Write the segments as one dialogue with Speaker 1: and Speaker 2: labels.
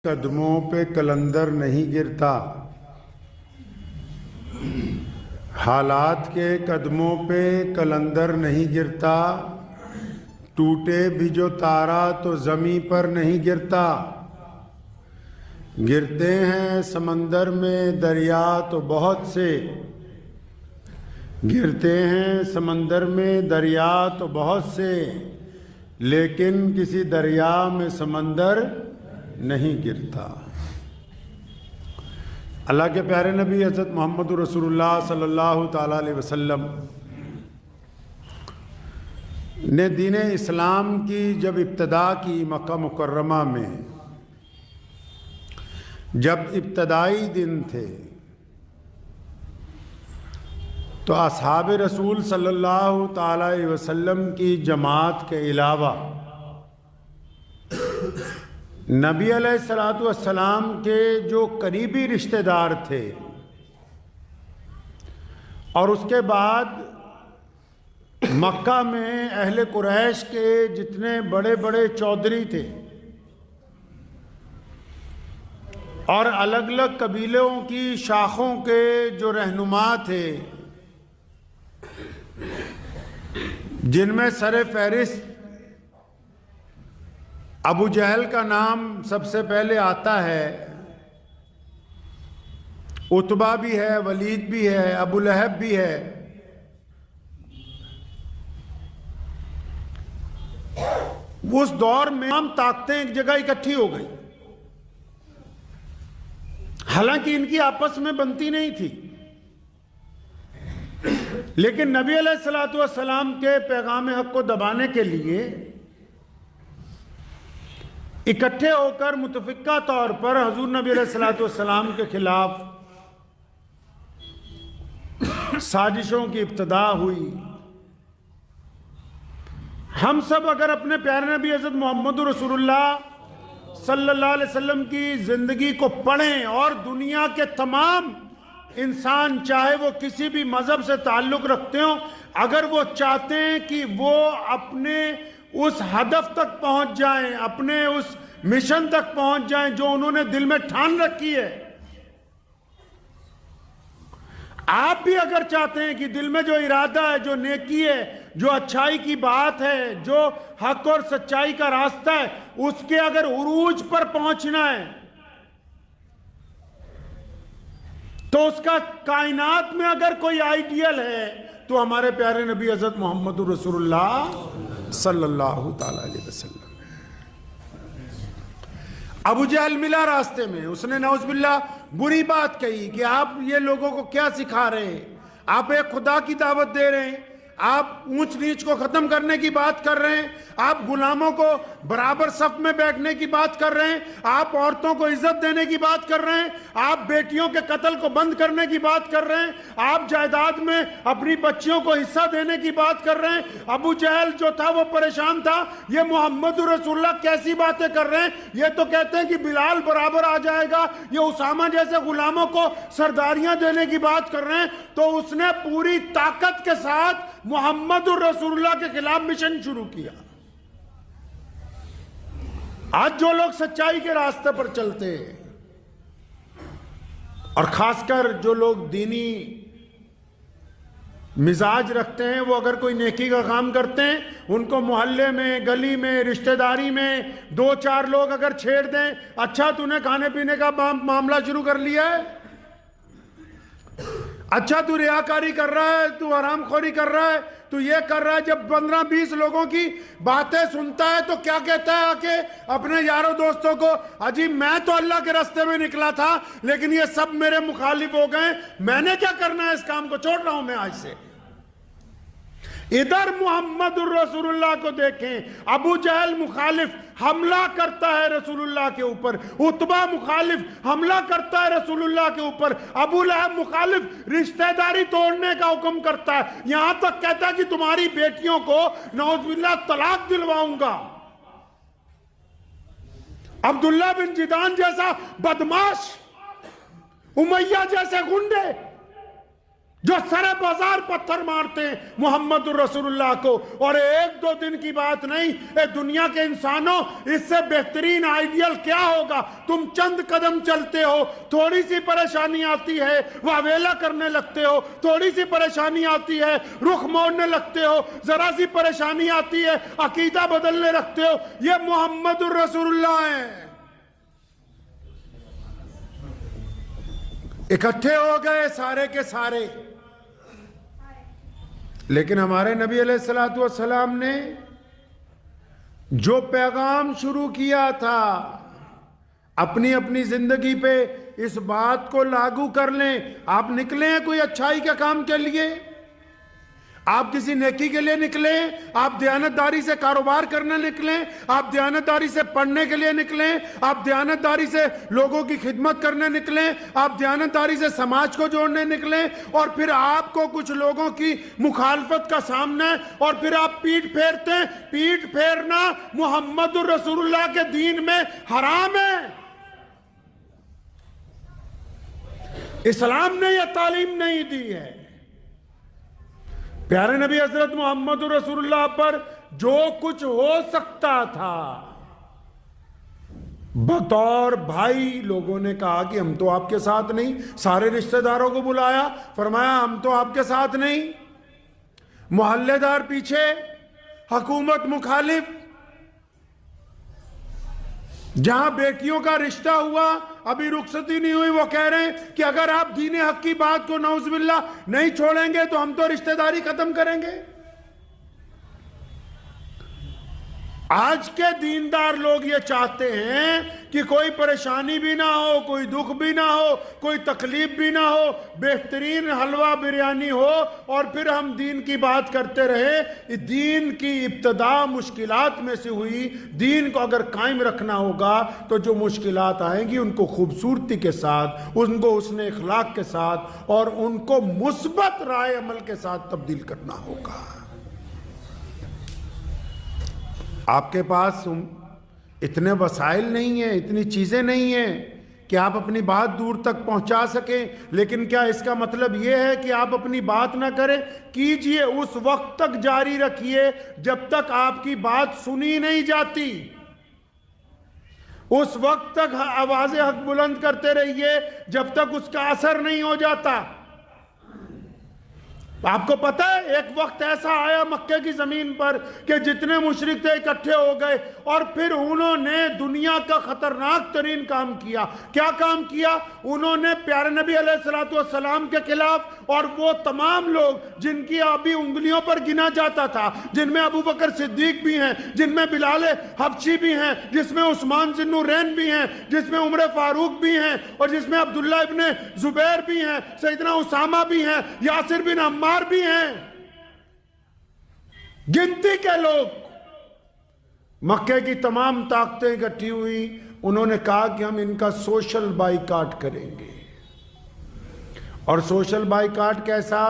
Speaker 1: قدموں پہ کلندر نہیں گرتا، حالات کے قدموں پہ کلندر نہیں گرتا، ٹوٹے بھی جو تارا تو زمیں پر نہیں گرتا، گرتے ہیں سمندر میں دریا تو بہت سے، گرتے ہیں سمندر میں دریا تو بہت سے، لیکن کسی دریا میں سمندر نہیں گرتا۔ اللہ کے پیارے نبی حضرت محمد رسول اللہ صلی اللہ تعالیٰ علیہ وسلم نے دین اسلام کی جب ابتدا کی مکہ مکرمہ میں، جب ابتدائی دن تھے تو اصحاب رسول صلی اللہ تعالیٰ علیہ وسلم کی جماعت کے علاوہ نبی علیہ السلام کے جو قریبی رشتہ دار تھے، اور اس کے بعد مکہ میں اہل قریش کے جتنے بڑے بڑے چودھری تھے اور الگ الگ قبیلوں کی شاخوں کے جو رہنما تھے، جن میں سر فہرست ابو جہل کا نام سب سے پہلے آتا ہے، عتبہ بھی ہے، ولید بھی ہے، ابو لہب بھی ہے، اس دور میں تمام طاقتیں ایک جگہ اکٹھی ہو گئی، حالانکہ ان کی آپس میں بنتی نہیں تھی، لیکن نبی علیہ السلام کے پیغام حق کو دبانے کے لیے اکٹھے ہو کر متفقہ طور پر حضور نبی علیہ السلام کے خلاف سازشوں کی ابتدا ہوئی۔ ہم سب اگر اپنے پیارے نبی حضرت محمد رسول اللہ صلی اللہ علیہ وسلم کی زندگی کو پڑھیں، اور دنیا کے تمام انسان چاہے وہ کسی بھی مذہب سے تعلق رکھتے ہوں، اگر وہ چاہتے ہیں کہ وہ اپنے اس ہدف تک پہنچ جائیں، اپنے اس مشن تک پہنچ جائیں جو انہوں نے دل میں ٹھان رکھی ہے، آپ بھی اگر چاہتے ہیں کہ دل میں جو ارادہ ہے، جو نیکی ہے، جو اچھائی کی بات ہے، جو حق اور سچائی کا راستہ ہے، اس کے اگر عروج پر پہنچنا ہے تو اس کا کائنات میں اگر کوئی آئیڈیل ہے تو ہمارے پیارے نبی حضرت محمد رسول اللہ صلی اللہ تعالیٰ علیہ وسلم۔ ابو جہل ملا راستے میں، اس نے نعوذ باللہ بری بات کہی کہ آپ یہ لوگوں کو کیا سکھا رہے ہیں، آپ ایک خدا کی دعوت دے رہے ہیں، آپ اونچ نیچ کو ختم کرنے کی بات کر رہے ہیں، آپ غلاموں کو برابر صف میں بیٹھنے کی بات کر رہے ہیں، آپ عورتوں کو عزت دینے کی بات کر رہے ہیں، آپ بیٹیوں کے قتل کو بند کرنے کی بات کر رہے ہیں، آپ جائیداد میں اپنی بچیوں کو حصہ دینے کی بات کر رہے ہیں۔ ابو جہل جو تھا وہ پریشان تھا، یہ محمد رسول اللہ کیسی باتیں کر رہے ہیں، یہ تو کہتے ہیں کہ بلال برابر آ جائے گا، یہ اسامہ جیسے غلاموں کو سرداریاں دینے کی بات کر رہے ہیں۔ تو اس نے پوری طاقت کے ساتھ محمد رسول اللہ کے خلاف مشن شروع کیا۔ آج جو لوگ سچائی کے راستے پر چلتے ہیں، اور خاص کر جو لوگ دینی مزاج رکھتے ہیں، وہ اگر کوئی نیکی کا کام کرتے ہیں، ان کو محلے میں، گلی میں، رشتہ داری میں دو چار لوگ اگر چھیڑ دیں، اچھا تو نے کھانے پینے کا معاملہ شروع کر لیا ہے، اچھا تو ریاکاری کر رہا ہے، تو حرام خوری کر رہا ہے، تو یہ کر رہا ہے۔ جب 15-20 لوگوں کی باتیں سنتا ہے تو کیا کہتا ہے آکے اپنے یاروں دوستوں کو، عجیب میں تو اللہ کے راستے میں نکلا تھا لیکن یہ سب میرے مخالف ہو گئے، میں نے کیا کرنا ہے، اس کام کو چھوڑ رہا ہوں میں آج سے۔ ادھر محمد رسول اللہ کو دیکھیں، ابو جہل مخالف حملہ کرتا ہے رسول اللہ کے اوپر، عتبہ مخالف حملہ کرتا ہے رسول اللہ کے اوپر، ابو لہب مخالف رشتہ داری توڑنے کا حکم کرتا ہے، یہاں تک کہتا ہے کہ تمہاری بیٹیوں کو نعوذ باللہ طلاق دلواؤں گا۔ عبداللہ بن جدعان جیسا بدماش، امیہ جیسے گنڈے जो सारे बाजार पत्थर मारते हैं मोहम्मद रसूलुल्लाह को, और एक दो दिन की बात नहीं, ए दुनिया के इंसानों, इससे बेहतरीन आइडियल क्या होगा? तुम चंद कदम चलते हो, थोड़ी सी परेशानी आती है, वावेला करने लगते हो, थोड़ी सी परेशानी आती है, रुख मोड़ने लगते हो, जरा सी परेशानी आती है, अकीदा बदलने लगते हो। ये मोहम्मद रसूलुल्लाह है। इकट्ठे हो गए सारे के सारे, लेकिन हमारे नबी अलैहिस्सलातु वस्सलाम ने जो पैगाम शुरू किया था, अपनी अपनी जिंदगी पे इस बात को लागू कर लें। आप निकले हैं कोई अच्छाई के काम के लिए, आप किसी नेकी के लिए निकले, आप दयानतदारी से कारोबार करने निकले, आप दयानतदारी से पढ़ने के लिए निकले, आप दयानतदारी से लोगों की खिदमत करने निकले, आप दयानतदारी से समाज को जोड़ने निकले, और फिर आपको कुछ लोगों की मुखालफत का सामना है और फिर आप पीठ फेरते हैं। पीठ फेरना मोहम्मद रसूलुल्लाह के दीन में हराम है। इस्लाम ने यह तालीम नहीं दी है। प्यारे नबी हजरत मोहम्मद रसूलुल्लाह पर जो कुछ हो सकता था, बतौर भाई लोगों ने कहा कि हम तो आपके साथ नहीं। सारे रिश्तेदारों को बुलाया, फरमाया हम तो आपके साथ नहीं। मोहल्लेदार पीछे, हुकूमत मुखालिफ। जहां बेटियों का रिश्ता हुआ, अभी रुखसती नहीं हुई, वो कह रहे हैं कि अगर आप दीन हक की बात को नौजुबिल्लाह नहीं छोड़ेंगे तो हम तो रिश्तेदारी खत्म करेंगे। आज के दीनदार लोग ये चाहते हैं कि कोई परेशानी भी ना हो, कोई दुख भी ना हो, कोई तकलीफ भी ना हो, बेहतरीन हलवा बिरयानी हो, और फिर हम दीन की बात करते रहे। दीन की इब्तदा मुश्किलात में से हुई। दीन को अगर कायम रखना होगा तो जो मुश्किलात आएंगी उनको खूबसूरती के साथ, उनको उसने इखलाक के साथ और उनको मुस्बत राय अमल के साथ तब्दील करना होगा। आपके पास इतने वसाइल नहीं हैं, इतनी चीज़ें नहीं हैं कि आप अपनी बात दूर तक पहुंचा सकें, लेकिन क्या इसका मतलब यह है कि आप अपनी बात ना करें? कीजिए, उस वक्त तक जारी रखिए जब तक आपकी बात सुनी नहीं जाती। उस वक्त तक आवाज़ हक बुलंद करते रहिए जब तक उसका असर नहीं हो जाता। आपको पता है, एक वक्त ऐसा आया मक्के की जमीन पर कि जितने मुशरिक थे इकट्ठे हो गए, और फिर उन्होंने दुनिया का खतरनाक तरीन काम किया। क्या काम किया? उन्होंने प्यारे नबी अलैहिस्सलातु वस्सलाम के खिलाफ, और वो तमाम लोग जिनकी अभी उंगलियों पर गिना जाता था, जिनमें अबू बकर सिद्दीक भी हैं, जिनमें बिलाल हबशी भी हैं, जिसमें उस्मान ज़ुन्नुरैन भी हैं, जिसमें उमर फारूक भी हैं, और जिसमें अब्दुल्ला इब्ने जुबैर भी हैं, सैयदना उसामा भी हैं, यासिर बिन अम्मार भी हैं, गिनती के लोग। मक्के की तमाम ताकतें इकट्ठी हुई। उन्होंने कहा कि हम इनका सोशल बाइकाट करेंगे। और सोशल बाइकाट कैसा?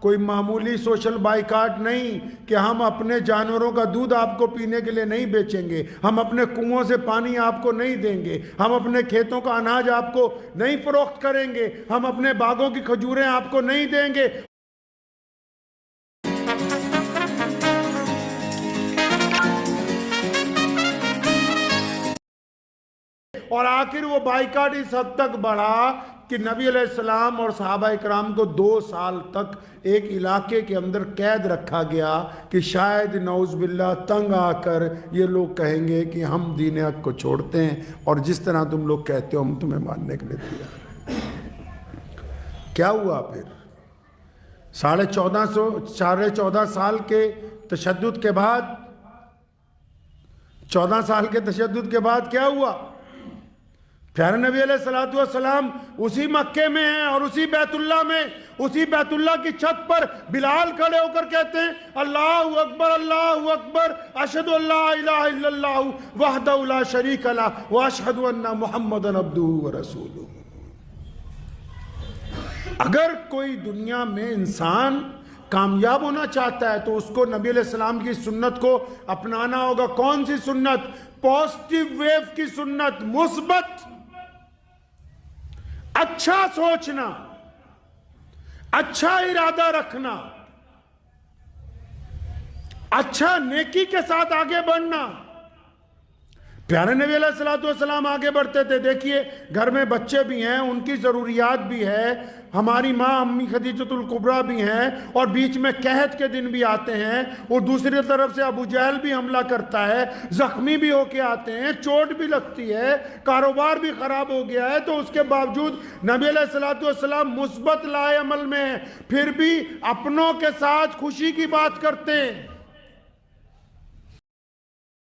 Speaker 1: कोई मामूली सोशल बाइकाट नहीं कि हम अपने जानवरों का दूध आपको पीने के लिए नहीं बेचेंगे, हम अपने कुओं से पानी आपको नहीं देंगे, हम अपने खेतों का अनाज आपको नहीं फरोख्त करेंगे, हम अपने बागों की खजूरें आपको नहीं देंगे। और आखिर वो बाइकाट इस हद तक बढ़ा कि नबी अलैहिस्सलाम और सहाबा इकराम को 2 साल तक एक इलाके के अंदर कैद रखा गया कि शायद नऊज़ बिल्लाह तंग आकर ये लोग कहेंगे कि हम दीन हक को छोड़ते हैं और जिस तरह तुम लोग कहते हो हम तुम्हें मानने के लिए तैयार हैं। क्या हुआ फिर? 14.5 साल के तशद्दुद के बाद, 14 साल के तशद्दुद के बाद क्या हुआ? प्यारे नबी अलैहिस्सलातु वस्सलाम उसी मक्के में हैं और उसी बैतुल्लाह में, उसी बैतुल्लाह की छत पर बिलाल खड़े होकर कहते हैं, अल्लाहु अकबर, अशहदु अल्ला इलाहा इल्लल्लाह वहदहु ला शरीका लहु व अशहदु अन्ना मुहम्मदन अब्दुहु व रसूलुहु। अगर कोई दुनिया में इंसान कामयाब होना चाहता है तो उसको नबी अलैहिस्सलाम की सुन्नत को अपनाना होगा। कौन सी सुन्नत? पॉजिटिव वेव की सुन्नत, मुस्बत, अच्छा सोचना, अच्छा इरादा रखना, अच्छा नेकी के साथ आगे बढ़ना। प्यारे नबी अलैहिस्सलाम आगे बढ़ते थे। देखिए घर में बच्चे भी हैं, उनकी ज़रूरियात भी है, हमारी माँ अम्मी खदीजतुल कुबरा भी हैं, और बीच में कहत के दिन भी आते हैं, और दूसरी तरफ से अबू जहल भी हमला करता है, ज़ख्मी भी होके आते हैं, चोट भी लगती है, कारोबार भी ख़राब हो गया है, तो उसके बावजूद नबी अलैहिस्सलाम मुस्बत लाए अमल में, फिर भी अपनों के साथ खुशी की बात करते हैं।